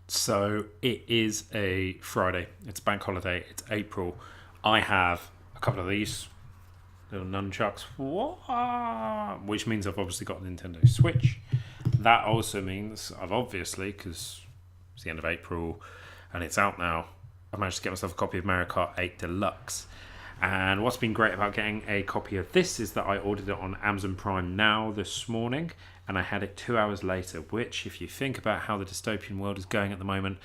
So it is a Friday. It's bank holiday. It's April. I have a couple of these little nunchucks, which means I've obviously got a Nintendo Switch. That also means I've obviously, because it's the end of April and it's out now, I managed to get myself a copy of Mario Kart 8 Deluxe. And what's been great about getting a copy of this is that I ordered it on Amazon Prime Now this morning, and I had it 2 hours later, which, if you think about how the dystopian world is going at the moment,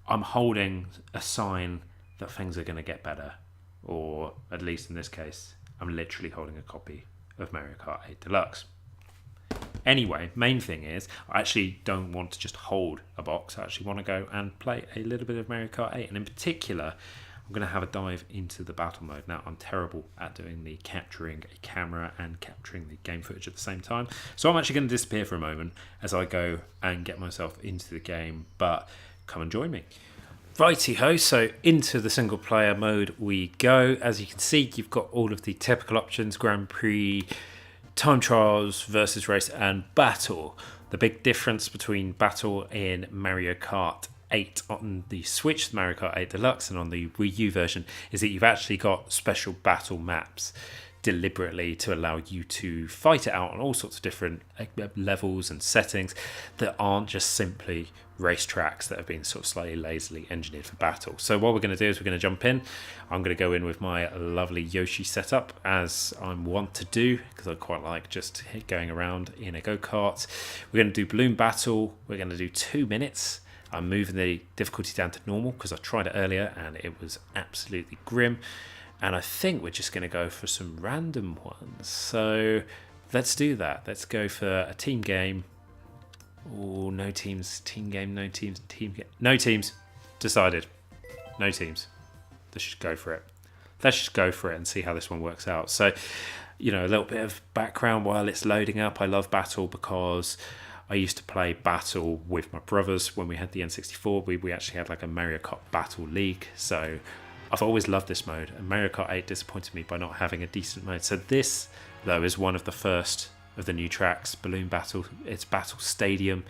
I'm holding a sign that things are going to get better. Or, at least in this case, I'm literally holding a copy of Mario Kart 8 Deluxe. Anyway, main thing is, I actually don't want to just hold a box. I actually want to go and play a little bit of Mario Kart 8. And in particular, I'm going to have a dive into the battle mode. Now, I'm terrible at doing the capturing a camera and capturing the game footage at the same time. So I'm actually going to disappear for a moment as I go and get myself into the game. But come and join me. Righty-ho, so into the single player mode we go. As you can see, you've got all of the typical options: Grand Prix, time trials, versus race, and battle. The big difference between battle in Mario Kart 8 on the Switch, Mario Kart 8 Deluxe, and on the Wii U version is that you've actually got special battle maps deliberately to allow you to fight it out on all sorts of different levels and settings that aren't just simply racetracks that have been sort of slightly lazily engineered for battle. So what we're going to do is we're going to jump in. I'm going to go in with my lovely Yoshi setup, as I'm wont to do, because I quite like just going around in a go-kart. We're going to do balloon battle. We're going to do 2 minutes. I'm moving the difficulty down to normal because I tried it earlier and it was absolutely grim. And I think we're just going to go for some random ones. So let's do that. Let's go for a team game. Oh, no teams. Team game, no teams. Team game. No teams. Decided. No teams. Let's just go for it. Let's just go for it and see how this one works out. So, a little bit of background while it's loading up. I love Battle because I used to play Battle with my brothers when we had the N64. We actually had like a Mario Kart Battle League. So I've always loved this mode, and Mario Kart 8 disappointed me by not having a decent mode. So this, though, is one of the first of the new tracks, Balloon Battle. It's Battle Stadium.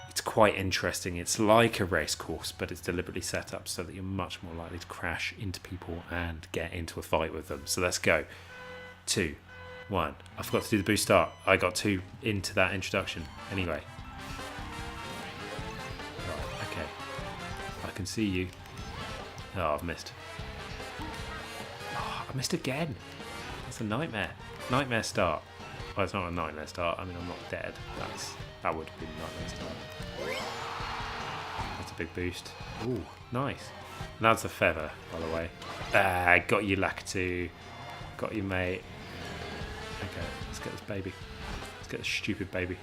It's quite interesting. It's like a race course, but it's deliberately set up so that you're much more likely to crash into people and get into a fight with them. So let's go. 2, 1. I forgot to do the boost start. I got too into that introduction. Anyway. Right, okay. I can see you. Oh, I've missed. Oh, I missed again. That's a nightmare. Nightmare start. Well, it's not a nightmare start. I mean, I'm not dead. That would have been a nightmare start. That's a big boost. Ooh, nice. That's a feather, by the way. Got you, Lakitu. Got you, mate. Okay, let's get this baby. Let's get this stupid baby.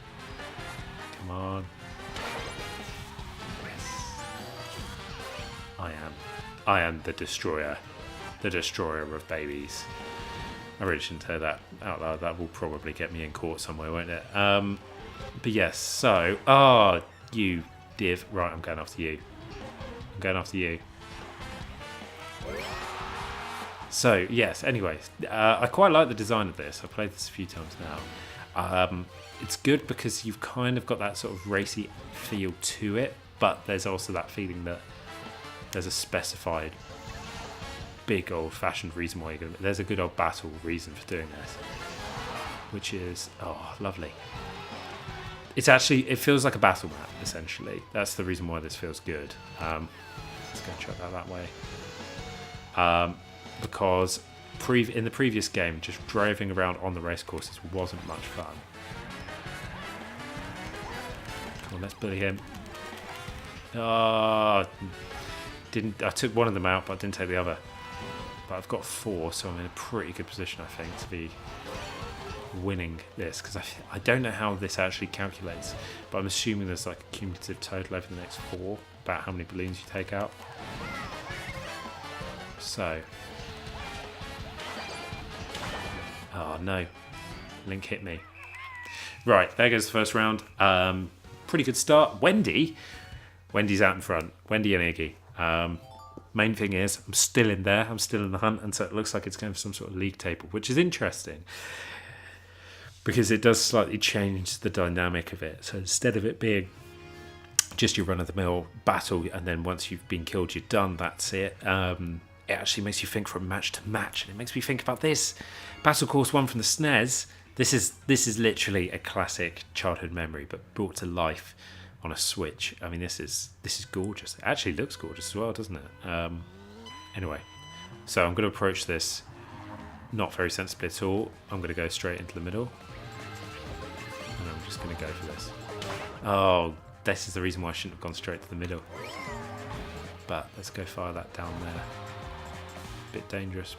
Come on. Yes. I am the destroyer. The destroyer of babies. I really shouldn't say that out loud. That will probably get me in court somewhere, won't it? But yes, so... Oh, you div. Right, I'm going after you. So, yes, anyway. I quite like the design of this. I've played this a few times now. It's good because you've kind of got that sort of racy feel to it, but there's also that feeling that there's a specified big old-fashioned reason why you're going to... There's a good old battle reason for doing this, which is, lovely. It's actually, it feels like a battle map, essentially. That's the reason why this feels good. Let's go check that way. Because in the previous game, just driving around on the race courses wasn't much fun. Come on, let's bully him. I took one of them out, but I didn't take the other. But I've got 4, so I'm in a pretty good position, I think, to be winning this. Because I don't know how this actually calculates, but I'm assuming there's like a cumulative total over the next 4 about how many balloons you take out. So... Oh, no. Link hit me. Right, there goes the first round. Pretty good start. Wendy's out in front. Wendy and Iggy. Main thing is, I'm still in there. I'm still in the hunt, and so it looks like it's going for some sort of league table, which is interesting because it does slightly change the dynamic of it. So instead of it being just your run-of-the-mill battle, and then once you've been killed, you're done. That's it. It actually makes you think from match to match, and it makes me think about this Battle Course 1 from the SNES. This is literally a classic childhood memory, but brought to life on a Switch. I mean, this is gorgeous. It actually looks gorgeous as well, doesn't it? Anyway, so I'm going to approach this not very sensibly at all. I'm going to go straight into the middle, and I'm just going to go for this. Oh, this is the reason why I shouldn't have gone straight to the middle. But let's go fire that down there. Bit dangerous,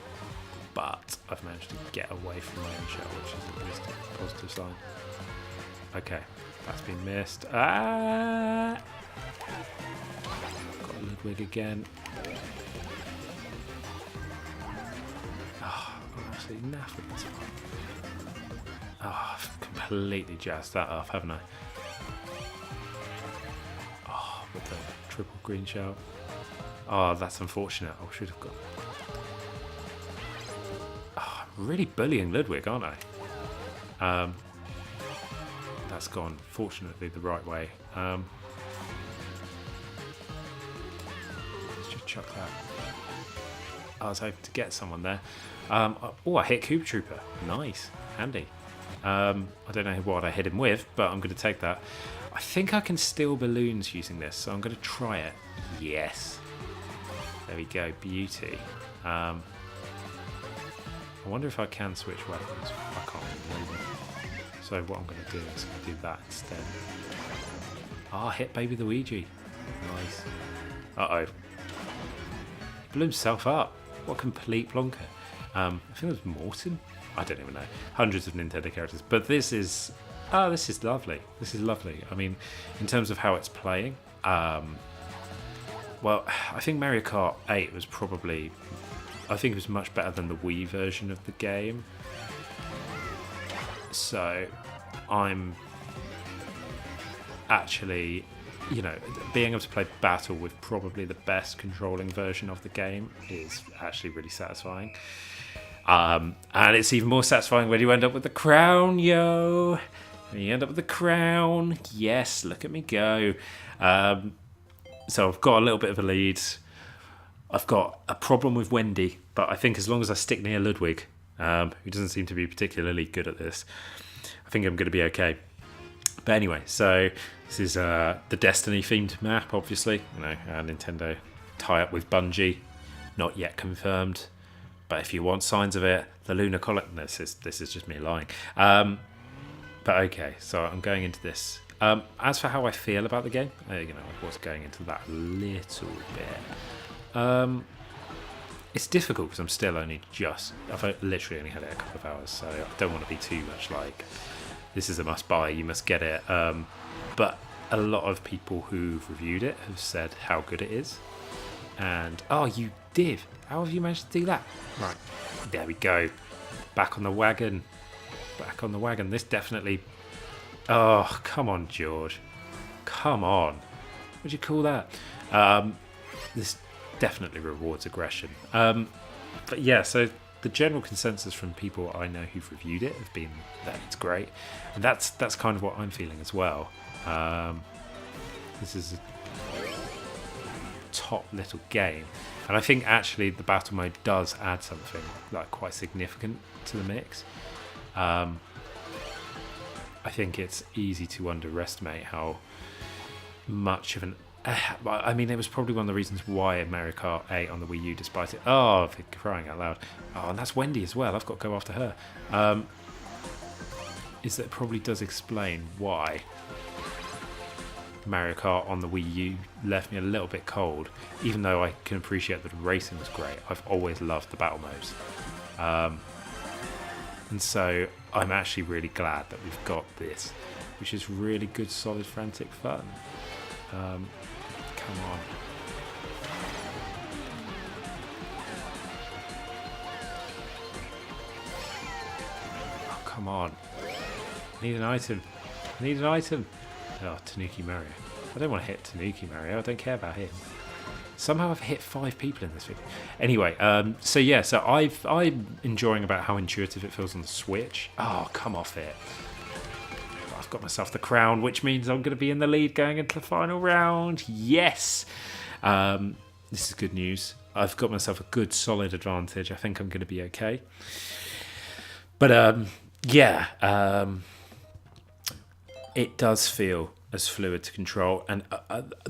but I've managed to get away from my own shell, which is at least a positive sign. Okay, that's been missed. Got Ludwig again. Oh, I'm absolutely naff with this one. Oh, I've completely jazzed that up, haven't I? Oh, with the triple green shell. Oh, that's unfortunate. I should have got... Oh, I'm really bullying Ludwig, aren't I? That's gone, fortunately, the right way. Let's just chuck that. I was hoping to get someone there. Oh, I hit Cube Trooper. Nice. Handy. I don't know what I hit him with, but I'm going to take that. I think I can steal balloons using this, so I'm going to try it. Yes. There we go, beauty. I wonder if I can switch weapons. I can't really. So what I'm going to do is do that instead. Ah, hit baby Luigi. Nice. Uh-oh. Blew himself up. What a complete plonker. I think it was Morton? I don't even know. Hundreds of Nintendo characters. But this is lovely. This is lovely. I mean, in terms of how it's playing, well, I think Mario Kart 8 was probably... I think it was much better than the Wii version of the game. So, I'm actually, you know, being able to play Battle with probably the best controlling version of the game is actually really satisfying. And it's even more satisfying when you end up with the crown, yo! When you end up with the crown, yes, look at me go. So I've got a little bit of a lead. I've got a problem with Wendy, but I think as long as I stick near Ludwig, who doesn't seem to be particularly good at this, I think I'm going to be okay. But anyway, so this is the Destiny-themed map, obviously. You know, Nintendo tie-up with Bungie, not yet confirmed. But if you want signs of it, the Lunar Colony... This is just me lying. But okay, so I'm going into this. As for how I feel about the game, you know, I was going into that a little bit. It's difficult because I'm still only I've literally only had it a couple of hours, so I don't want to be too much like, this is a must-buy, you must get it. But a lot of people who've reviewed it have said how good it is. And, oh, you did. How have you managed to do that? Right, there we go. Back on the wagon. Back on the wagon. This definitely... Oh, come on, George. Come on. What'd you call that? This definitely rewards aggression. But yeah, so the general consensus from people I know who've reviewed it have been that it's great. And that's kind of what I'm feeling as well. This is a top little game. And I think actually the battle mode does add something like quite significant to the mix. I think it's easy to underestimate how much of an... I mean, it was probably one of the reasons why Mario Kart 8 on the Wii U, despite it... Oh, for crying out loud. Oh, and that's Wendy as well. I've got to go after her. Is that it probably does explain why Mario Kart on the Wii U left me a little bit cold. Even though I can appreciate that the racing was great, I've always loved the battle modes. And so I'm actually really glad that we've got this, which is really good, solid, frantic fun. Come on. Oh, come on. I need an item. I need an item. Oh, Tanuki Mario. I don't want to hit Tanuki Mario. I don't care about him. Somehow I've hit 5 people in this video. Anyway, so yeah, so I'm enjoying about how intuitive it feels on the Switch. Oh, come off it. I've got myself the crown, which means I'm going to be in the lead going into the final round. Yes! This is good news. I've got myself a good, solid advantage. I think I'm going to be okay. But, it does feel as fluid to control, and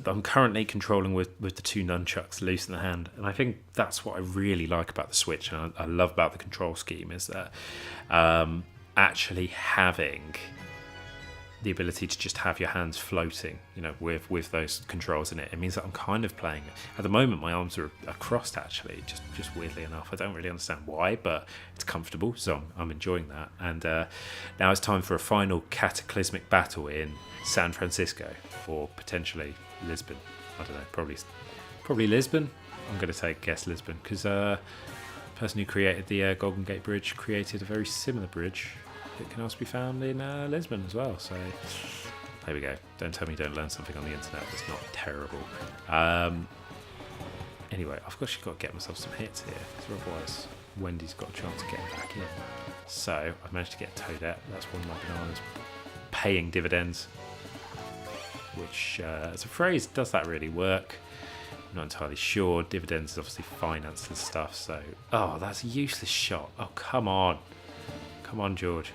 I'm currently controlling with the two nunchucks loose in the hand, and I think that's what I really like about the Switch, and I love about the control scheme, is that actually having the ability to just have your hands floating, with those controls in it. It means that I'm kind of playing. At the moment, my arms are crossed, actually, just weirdly enough. I don't really understand why, but it's comfortable, so I'm enjoying that. And now it's time for a final cataclysmic battle in San Francisco, or potentially Lisbon. I don't know, probably Lisbon. I'm going to guess Lisbon, because the person who created the Golden Gate Bridge created a very similar bridge that can also be found in Lisbon as well. So there we go. Don't tell me you don't learn something on the internet that's not terrible. Anyway, I've got to get myself some hits here, because otherwise Wendy's got a chance of getting back in. So I've managed to get Toadette. That's one of my bananas paying dividends, which as a phrase, does that really work? I'm not entirely sure. Dividends is obviously finance and stuff. So, that's a useless shot. Oh, come on. Come on, George.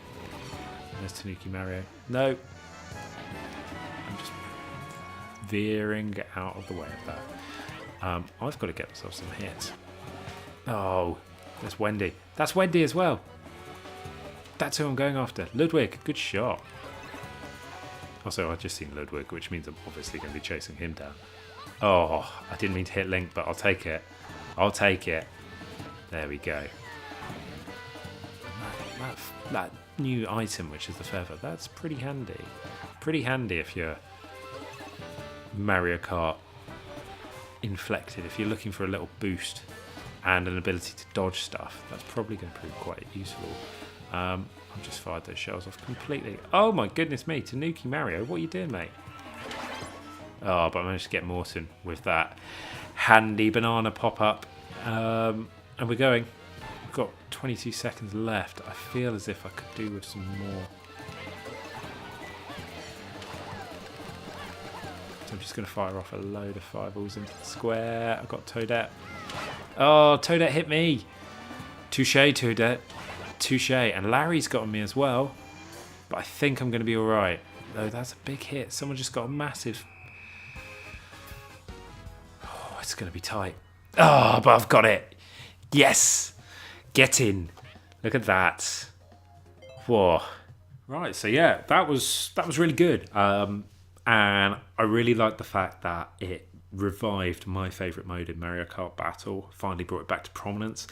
There's Tanuki Mario. No. I'm just veering out of the way of that. I've got to get myself some hits. Oh, there's Wendy. That's Wendy as well. That's who I'm going after. Ludwig, good shot. Also, I've just seen Ludwig, which means I'm obviously going to be chasing him down. Oh, I didn't mean to hit Link, but I'll take it. There we go. That new item, which is the feather, that's pretty handy. Pretty handy if you're Mario Kart inflected. If you're looking for a little boost and an ability to dodge stuff, that's probably going to prove quite useful. I've just fired those shells off completely. Oh my goodness me, Tanuki Mario, what are you doing, mate? Oh, but I managed to get Morton with that handy banana pop-up. And we're going. We've got 22 seconds left. I feel as if I could do with some more. So I'm just going to fire off a load of fireballs into the square. I've got Toadette. Oh, Toadette hit me. Touche, Toadette. Touche. And Larry's got me as well. But I think I'm going to be all right. Oh, that's a big hit. Someone just got a massive... Oh, it's going to be tight. Oh, but I've got it. Yes. Get in. Look at that. Whoa. Right, so yeah, that was really good. And I really liked the fact that it revived my favourite mode in Mario Kart Battle, finally brought it back to prominence,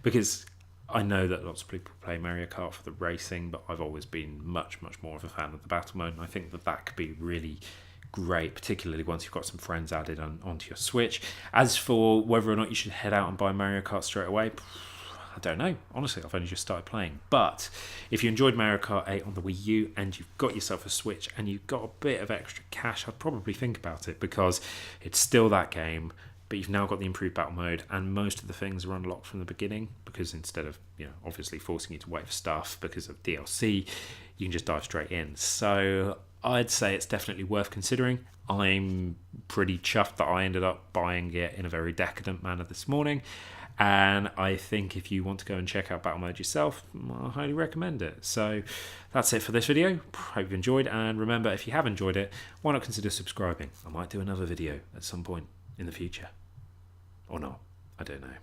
because I know that lots of people play Mario Kart for the racing, but I've always been much, much more of a fan of the battle mode, and I think that could be really great, particularly once you've got some friends added onto your Switch. As for whether or not you should head out and buy Mario Kart straight away, I don't know. Honestly, I've only just started playing. But if you enjoyed Mario Kart 8 on the Wii U and you've got yourself a Switch and you've got a bit of extra cash, I'd probably think about it, because it's still that game, but you've now got the improved battle mode, and most of the things are unlocked from the beginning, because instead of, obviously forcing you to wait for stuff because of DLC, you can just dive straight in. So I'd say it's definitely worth considering. I'm pretty chuffed that I ended up buying it in a very decadent manner this morning. And I think if you want to go and check out battle mode yourself, I highly recommend it. So that's it for this video. Hope you enjoyed, and remember, if you have enjoyed it, why not consider subscribing? I might do another video at some point in the future, or not, I don't know.